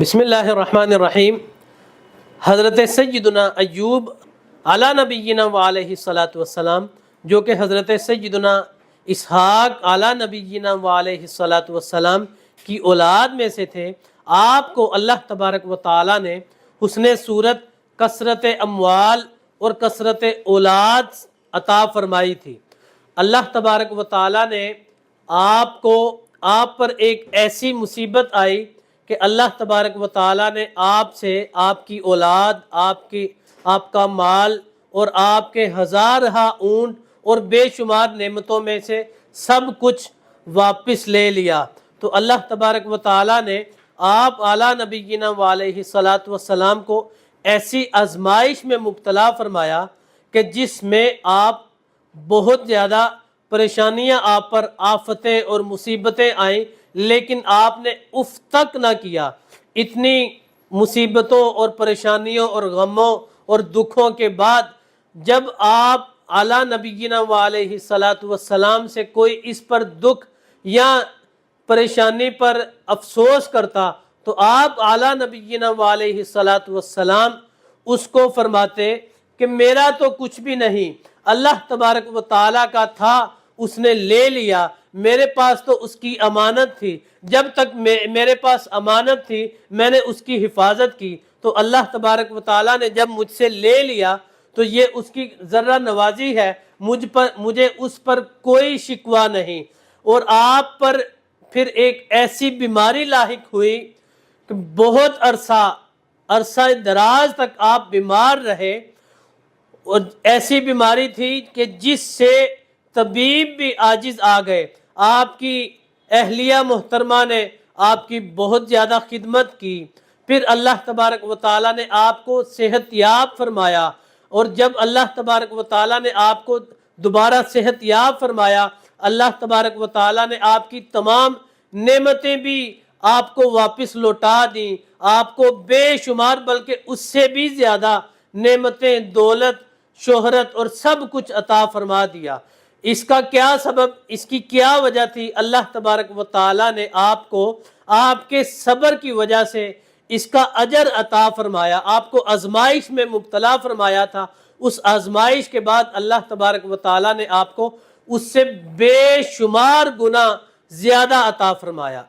بسم اللہ الرحمن الرحیم۔ حضرت سیدنا ایوب علی نبینا و علیہ الصلاۃ والسلام، جو کہ حضرت سیدنا اسحاق علی نبینا و علیہ الصلاۃ والسلام کی اولاد میں سے تھے، آپ کو اللہ تبارک و تعالیٰ نے حسن صورت، کثرت اموال اور کثرت اولاد عطا فرمائی تھی۔ اللہ تبارک و تعالیٰ نے آپ پر ایک ایسی مصیبت آئی کہ اللہ تبارک و تعالیٰ نے آپ سے آپ کی اولاد، آپ کا مال اور آپ کے ہزارہا اونٹ اور بے شمار نعمتوں میں سے سب کچھ واپس لے لیا۔ تو اللہ تبارک و تعالیٰ نے آپ اعلیٰ نبینا و علیہ الصلاۃ والسلام کو ایسی آزمائش میں مبتلا فرمایا کہ جس میں آپ بہت زیادہ پریشانیاں آپ پر، آفتیں اور مصیبتیں آئیں، لیکن آپ نے اف تک نہ کیا۔ اتنی مصیبتوں اور پریشانیوں اور غموں اور دکھوں کے بعد جب آپ اعلیٰ نبینا و علیہ الصلاۃ والسلام سے کوئی اس پر دکھ یا پریشانی پر افسوس کرتا تو آپ اعلیٰ نبینا و علیہ الصلاۃ والسلام اس کو فرماتے کہ میرا تو کچھ بھی نہیں، اللہ تبارک و تعالیٰ کا تھا، اس نے لے لیا، میرے پاس تو اس کی امانت تھی، جب تک میرے پاس امانت تھی میں نے اس کی حفاظت کی، تو اللہ تبارک و تعالیٰ نے جب مجھ سے لے لیا تو یہ اس کی ذرہ نوازی ہے، مجھے اس پر کوئی شکوہ نہیں۔ اور آپ پر پھر ایک ایسی بیماری لاحق ہوئی کہ بہت عرصہ دراز تک آپ بیمار رہے، اور ایسی بیماری تھی کہ جس سے طبیب بھی عاجز آ گئے۔ آپ کی اہلیہ محترمہ نے آپ کی بہت زیادہ خدمت کی، پھر اللہ تبارک و تعالیٰ نے آپ کو صحت یاب فرمایا، اور جب اللہ تبارک و تعالیٰ نے آپ کو دوبارہ صحت یاب فرمایا، اللہ تبارک و تعالیٰ نے آپ کی تمام نعمتیں بھی آپ کو واپس لوٹا دیں، آپ کو بے شمار بلکہ اس سے بھی زیادہ نعمتیں، دولت، شہرت اور سب کچھ عطا فرما دیا۔ اس کا کیا سبب، اس کی کیا وجہ تھی؟ اللہ تبارک و تعالیٰ نے آپ کو آپ کے صبر کی وجہ سے اس کا اجر عطا فرمایا، آپ کو آزمائش میں مبتلا فرمایا تھا، اس آزمائش کے بعد اللہ تبارک و تعالیٰ نے آپ کو اس سے بے شمار گنا زیادہ عطا فرمایا۔